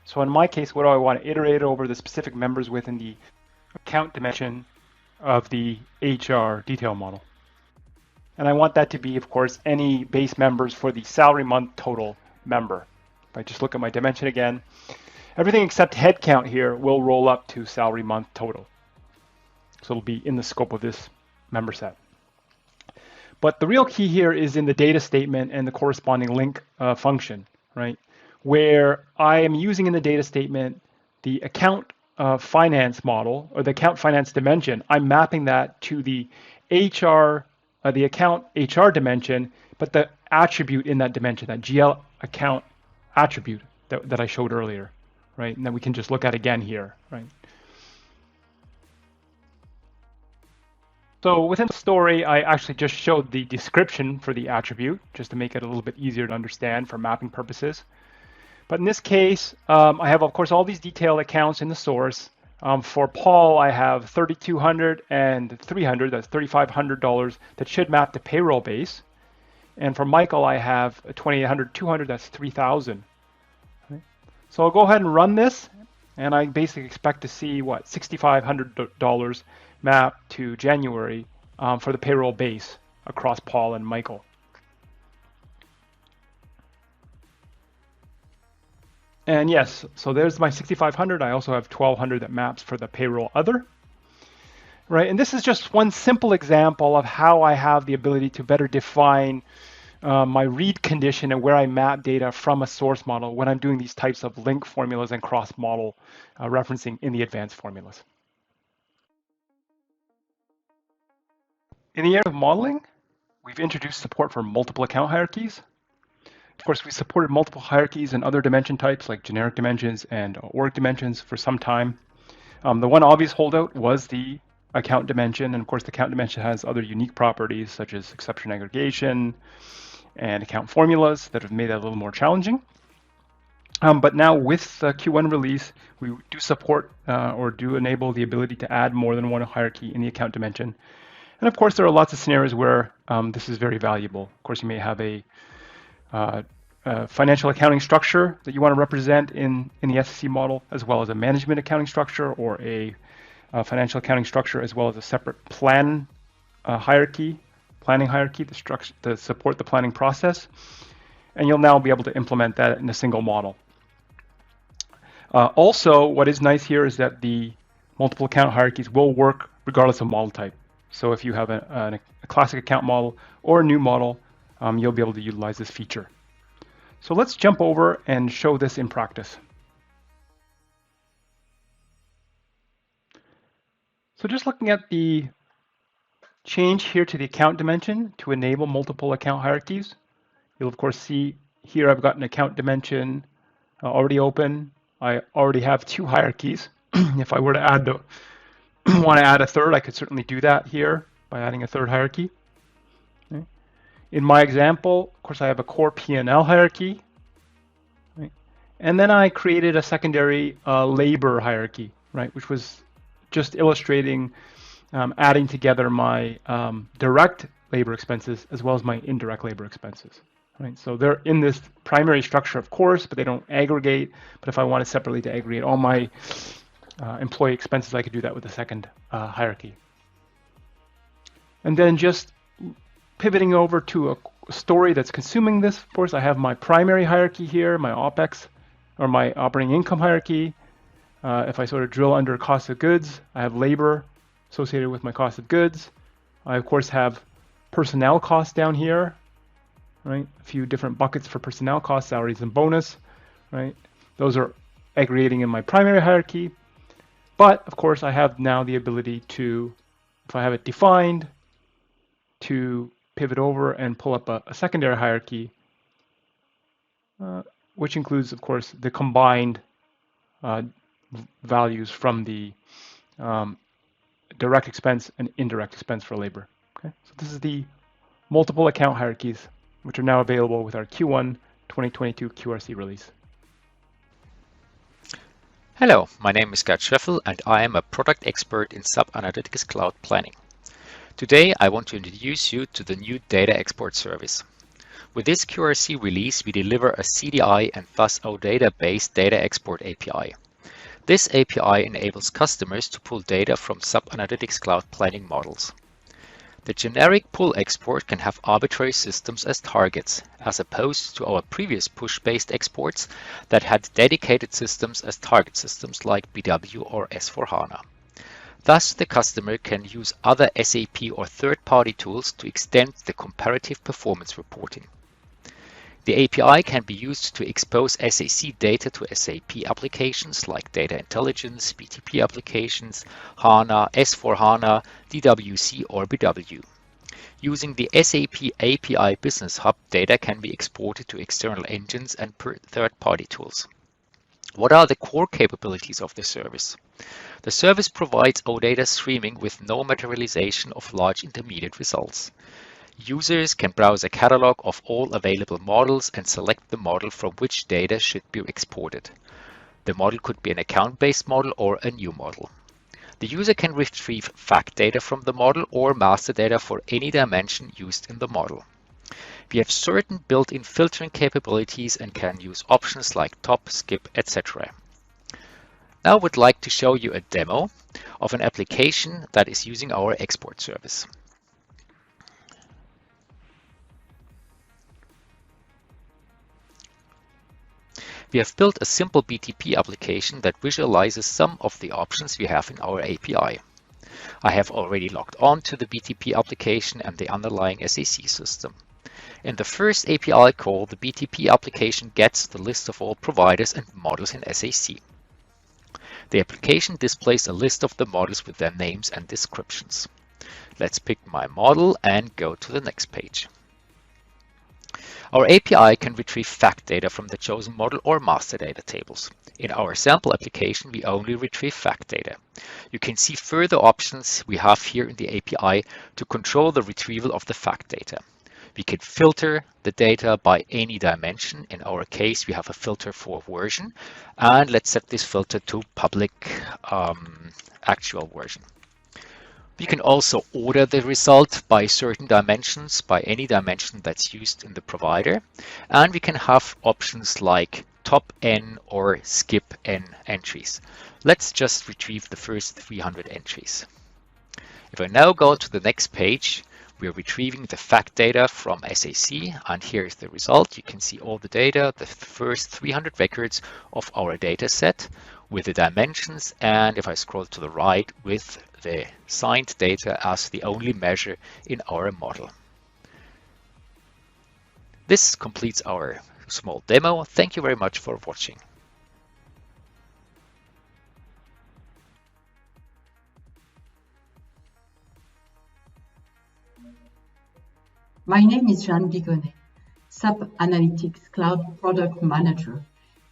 So in my case, what do I want to iterate over the specific members within the account dimension of the HR detail model. And I want that to be, of course, any base members for the salary month total member. If I just look at my dimension again, everything except headcount here will roll up to salary month total. So it'll be in the scope of this member set. But the real key here is in the data statement and the corresponding link function, right? Where I am using in the data statement the account finance model or the account finance dimension. I'm mapping that to the the account HR dimension, but the attribute in that dimension, that GL account attribute that I showed earlier, right? And then we can just look at again here, right? So within the story, I actually just showed the description for the attribute just to make it a little bit easier to understand for mapping purposes. But in this case, I have, of course, all these detailed accounts in the source. For Paul, I have $3,200 and $300, that's $3,500 that should map to payroll base. And for Michael, I have $2,800, $200, that's $3,000. Okay. So I'll go ahead and run this, and I basically expect to see, what, $6,500 map to January for the payroll base across Paul and Michael. And yes, so there's my 6,500. I also have 1,200 that maps for the payroll other, right? And this is just one simple example of how I have the ability to better define my read condition and where I map data from a source model when I'm doing these types of link formulas and cross-model referencing in the advanced formulas. In the area of modeling, we've introduced support for multiple account hierarchies. Of course, we supported multiple hierarchies and other dimension types like generic dimensions and org dimensions for some time. The one obvious holdout was the account dimension. And of course, the account dimension has other unique properties such as exception aggregation and account formulas that have made that a little more challenging. But now with the Q1 release, we do support or do enable the ability to add more than one hierarchy in the account dimension. And of course, there are lots of scenarios where this is very valuable. Of course, you may have a financial accounting structure that you want to represent in the SAC model, as well as a management accounting structure or a financial accounting structure, as well as a separate planning hierarchy to support the planning process. And you'll now be able to implement that in a single model. Also, what is nice here is that the multiple account hierarchies will work regardless of model type. So if you have a classic account model or a new model, you'll be able to utilize this feature. So let's jump over and show this in practice. So just looking at the change here to the account dimension to enable multiple account hierarchies, you'll of course see here I've got an account dimension already open. I already have two hierarchies. If I were to want to add a third, I could certainly do that here by adding a third hierarchy. Okay. In my example, of course, I have a core P&L hierarchy, right? And then I created a secondary labor hierarchy, right, which was just illustrating adding together my direct labor expenses as well as my indirect labor expenses. Right, so they're in this primary structure, of course, but they don't aggregate. But if I wanted separately to aggregate all my employee expenses, I could do that with the second hierarchy. And then just pivoting over to a story that's consuming this, of course, I have my primary hierarchy here, my OPEX, or my operating income hierarchy. If I sort of drill under cost of goods, I have labor associated with my cost of goods. I, of course, have personnel costs down here. Right, a few different buckets for personnel costs, salaries, and bonus. Right, those are aggregating in my primary hierarchy. But of course, I have now the ability to, if I have it defined, to pivot over and pull up a secondary hierarchy, which includes, of course, the combined values from the direct expense and indirect expense for labor. Okay, so this is the multiple account hierarchies, which are now available with our Q1 2022 QRC release. Hello, my name is Gerd Schöffel and I am a product expert in SAP Analytics Cloud Planning. Today I want to introduce you to the new data export service. With this QRC release, we deliver a CDI and thus OData-based data export API. This API enables customers to pull data from SAP Analytics Cloud Planning models. The generic pull export can have arbitrary systems as targets, as opposed to our previous push-based exports that had dedicated systems as target systems like BW or S4HANA. Thus, the customer can use other SAP or third-party tools to extend the comparative performance reporting. The API can be used to expose SAC data to SAP applications like Data Intelligence, BTP applications, HANA, S4HANA, DWC or BW. Using the SAP API Business Hub, data can be exported to external engines and third-party tools. What are the core capabilities of the service? The service provides OData streaming with no materialization of large intermediate results. Users can browse a catalog of all available models and select the model from which data should be exported. The model could be an account-based model or a new model. The user can retrieve fact data from the model or master data for any dimension used in the model. We have certain built-in filtering capabilities and can use options like top, skip, etc. Now I would like to show you a demo of an application that is using our export service. We have built a simple BTP application that visualizes some of the options we have in our API. I have already logged on to the BTP application and the underlying SAC system. In the first API call, the BTP application gets the list of all providers and models in SAC. The application displays a list of the models with their names and descriptions. Let's pick my model and go to the next page. Our API can retrieve fact data from the chosen model or master data tables. In our sample application, we only retrieve fact data. You can see further options we have here in the API to control the retrieval of the fact data. We can filter the data by any dimension. In our case, we have a filter for version. And let's set this filter to public actual version. We can also order the result by certain dimensions, by any dimension that's used in the provider. And we can have options like top n or skip n entries. Let's just retrieve the first 300 entries. If I now go to the next page, we're retrieving the fact data from SAC, and here's the result. You can see all the data, the first 300 records of our data set with the dimensions, and if I scroll to the right, with the signed data as the only measure in our model. This completes our small demo. Thank you very much for watching. My name is Jeanne Bigonnet, SAP Analytics Cloud Product Manager,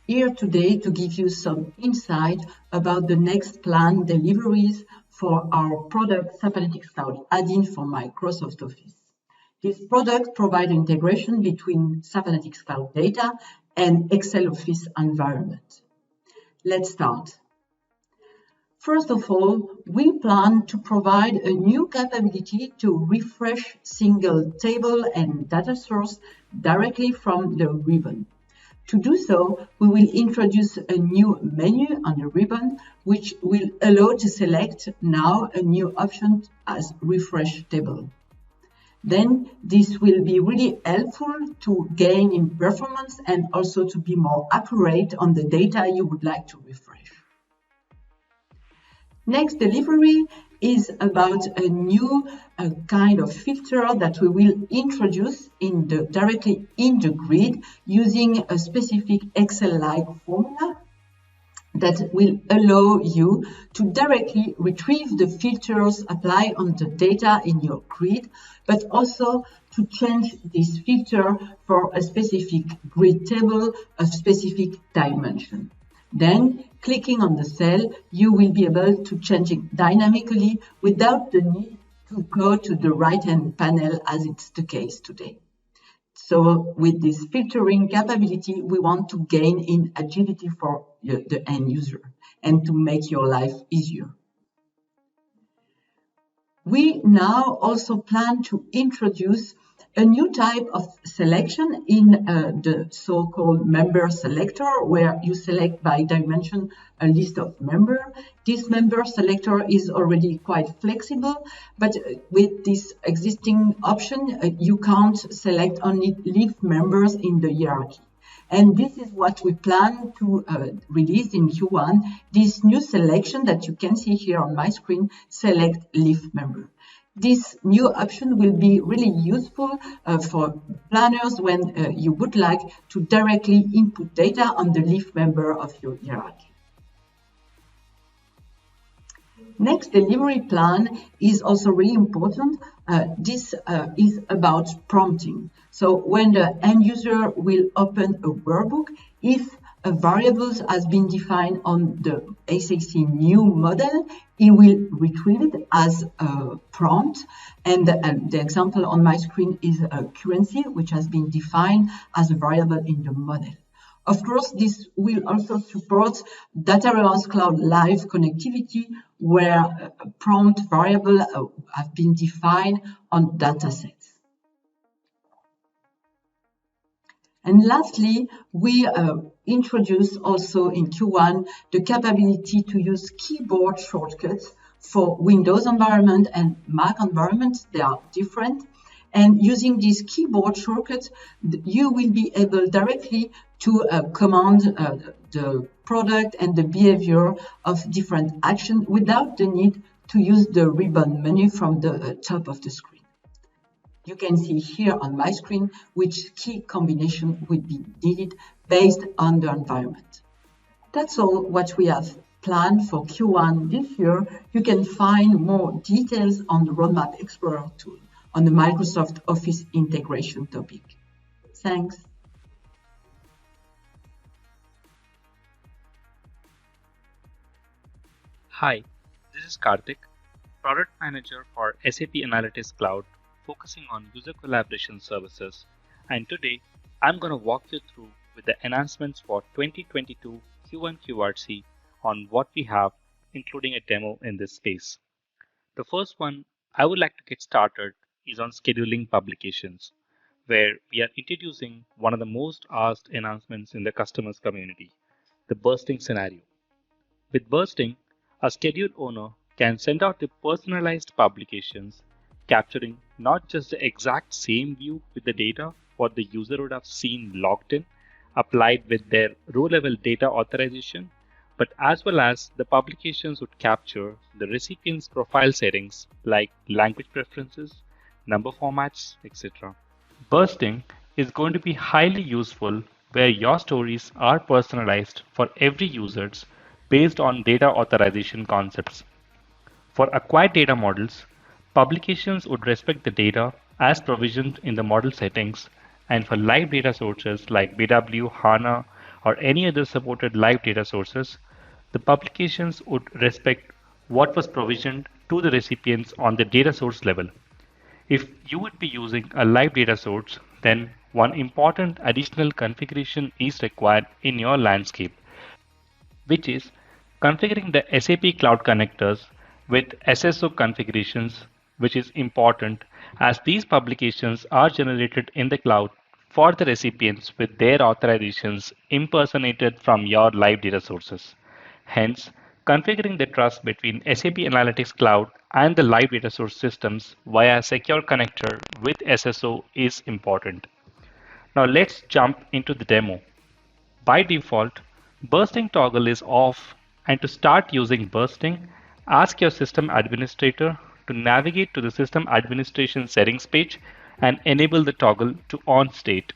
here today to give you some insight about the next planned deliveries for our product SAP Analytics Cloud add-in for Microsoft Office. This product provides integration between SAP Analytics Cloud data and Excel Office environment. Let's start. First of all, we plan to provide a new capability to refresh single table and data source directly from the ribbon. To do so, we will introduce a new menu on the ribbon, which will allow to select now a new option as refresh table. Then this will be really helpful to gain in performance and also to be more accurate on the data you would like to refresh. Next delivery is about a new kind of filter that we will introduce directly in the grid using a specific Excel-like formula that will allow you to directly retrieve the filters applied on the data in your grid, but also to change this filter for a specific grid table of specific dimension. Then, clicking on the cell, you will be able to change it dynamically without the need to go to the right-hand panel as it's the case today. So with this filtering capability, we want to gain in agility for the end user. and to make your life easier. We now also plan to introduce a new type of selection in the so-called member selector, where you select by dimension a list of members. This member selector is already quite flexible, but with this existing option, you can't select only leaf members in the hierarchy. And this is what we plan to release in Q1, this new selection that you can see here on my screen, select leaf member. This new option will be really useful for planners when you would like to directly input data on the leaf member of your hierarchy. Next delivery plan is also really important. This is about prompting. So when the end user will open a workbook, if a variable has been defined on the SAC new model, it will retrieve it as a prompt. And the example on my screen is a currency, which has been defined as a variable in the model. Of course, this will also support Data Warehouse Cloud Live connectivity, where prompt variables have been defined on datasets. And lastly, we introduce also in Q1 the capability to use keyboard shortcuts for Windows environment and Mac environments. They are different. And using these keyboard shortcuts, you will be able directly to command the product and the behavior of different actions without the need to use the ribbon menu from the top of the screen. You can see here on my screen which key combination will be needed based on the environment. That's all what we have planned for Q1 this year. You can find more details on the Roadmap Explorer tool on the Microsoft Office integration topic. Thanks. Hi, this is Karthik, Product Manager for SAP Analytics Cloud, focusing on user collaboration services. And today, I'm going to walk you through with the announcements for 2022 Q1 QRC on what we have, including a demo in this space. The first one I would like to get started is on scheduling publications, where we are introducing one of the most asked announcements in the customers community, the bursting scenario. With bursting, a schedule owner can send out the personalized publications, capturing not just the exact same view with the data what the user would have seen logged in, applied with their row-level data authorization, but as well as the publications would capture the recipient's profile settings like language preferences, number formats, etc. Bursting is going to be highly useful where your stories are personalized for every user based on data authorization concepts. For acquired data models, publications would respect the data as provisioned in the model settings, and for live data sources like BW, HANA, or any other supported live data sources, the publications would respect what was provisioned to the recipients on the data source level. If you would be using a live data source, then one important additional configuration is required in your landscape, which is configuring the SAP Cloud connectors with SSO configurations, which is important as these publications are generated in the cloud for the recipients with their authorizations impersonated from your live data sources. Hence, configuring the trust between SAP Analytics Cloud and the live data source systems via a secure connector with SSO is important. Now let's jump into the demo. By default, bursting toggle is off, and to start using bursting, ask your system administrator to navigate to the system administration settings page and enable the toggle to on state.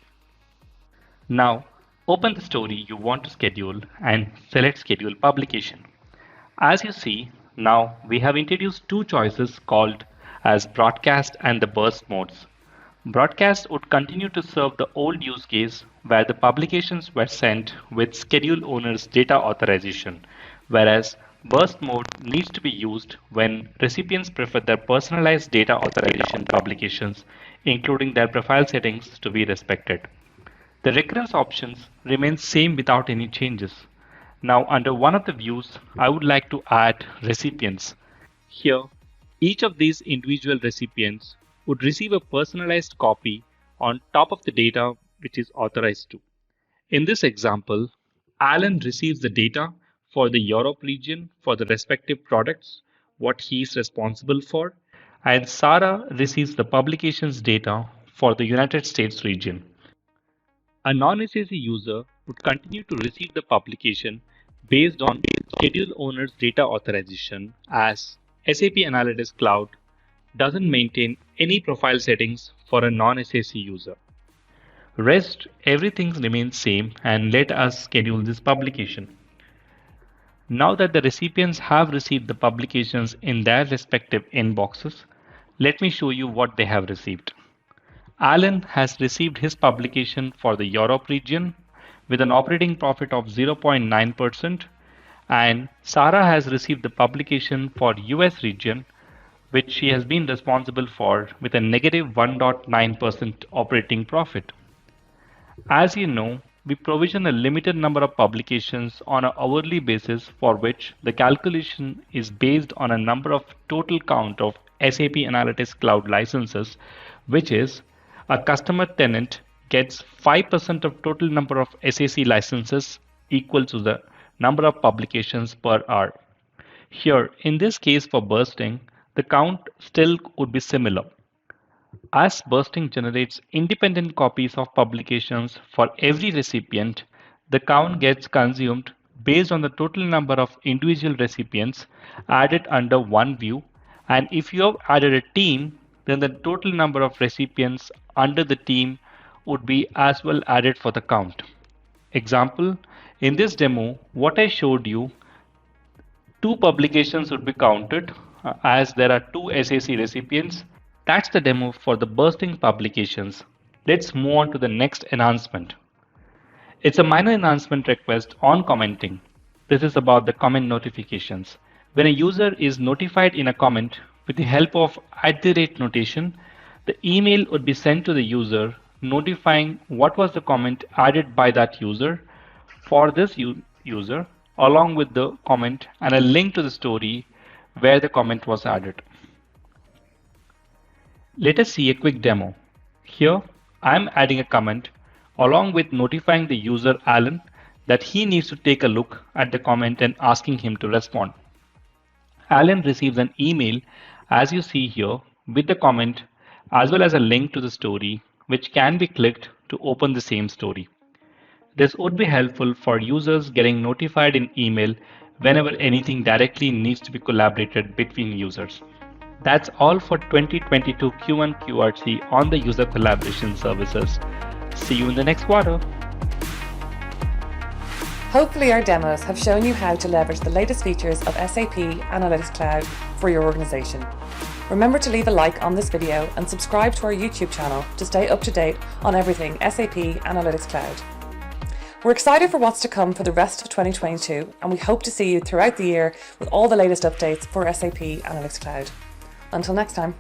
Now, open the story you want to schedule and select schedule publication. As you see, now we have introduced two choices called as broadcast and the burst modes. Broadcast would continue to serve the old use case where the publications were sent with schedule owner's data authorization, whereas burst mode needs to be used when recipients prefer their personalized data authorization publications, including their profile settings, to be respected. The recurrence options remain same without any changes. Now under one of the views, I would like to add recipients. Here, each of these individual recipients would receive a personalized copy on top of the data which is authorized to. In this example, Alan receives the data for the Europe region for the respective products, what he is responsible for, and Sarah receives the publications data for the United States region. A non-SAC user would continue to receive the publication based on schedule owner's data authorization, as SAP Analytics Cloud doesn't maintain any profile settings for a non-SAC user. Rest, everything remains same, and let us schedule this publication. Now that the recipients have received the publications in their respective inboxes, let me show you what they have received. Alan has received his publication for the Europe region with an operating profit of 0.9%, and Sarah has received the publication for US region, which she has been responsible for, with a negative 1.9% operating profit. As you know, we provision a limited number of publications on an hourly basis, for which the calculation is based on a number of total count of SAP Analytics Cloud licenses, which is a customer tenant gets 5% of total number of SAC licenses equal to the number of publications per hour. Here, in this case for bursting, the count still would be similar. As bursting generates independent copies of publications for every recipient, the count gets consumed based on the total number of individual recipients added under one view, and if you have added a team, then the total number of recipients under the team would be as well added for the count. Example, in this demo, what I showed you, 2 publications would be counted as there are 2 SAC recipients. That's the demo for the bursting publications. Let's move on to the next enhancement. It's a minor enhancement request on commenting. This is about the comment notifications. When a user is notified in a comment with the help of @ notation, the email would be sent to the user notifying what was the comment added by that user for this user, along with the comment and a link to the story where the comment was added. Let us see a quick demo. Here, I am adding a comment along with notifying the user Alan that he needs to take a look at the comment and asking him to respond. Alan receives an email, as you see here, with the comment as well as a link to the story, which can be clicked to open the same story. This would be helpful for users getting notified in email whenever anything directly needs to be collaborated between users. That's all for 2022 Q1 QRC on the user collaboration services. See you in the next quarter. Hopefully our demos have shown you how to leverage the latest features of SAP Analytics Cloud for your organization. Remember to leave a like on this video and subscribe to our YouTube channel to stay up to date on everything SAP Analytics Cloud. We're excited for what's to come for the rest of 2022, and we hope to see you throughout the year with all the latest updates for SAP Analytics Cloud. Until next time.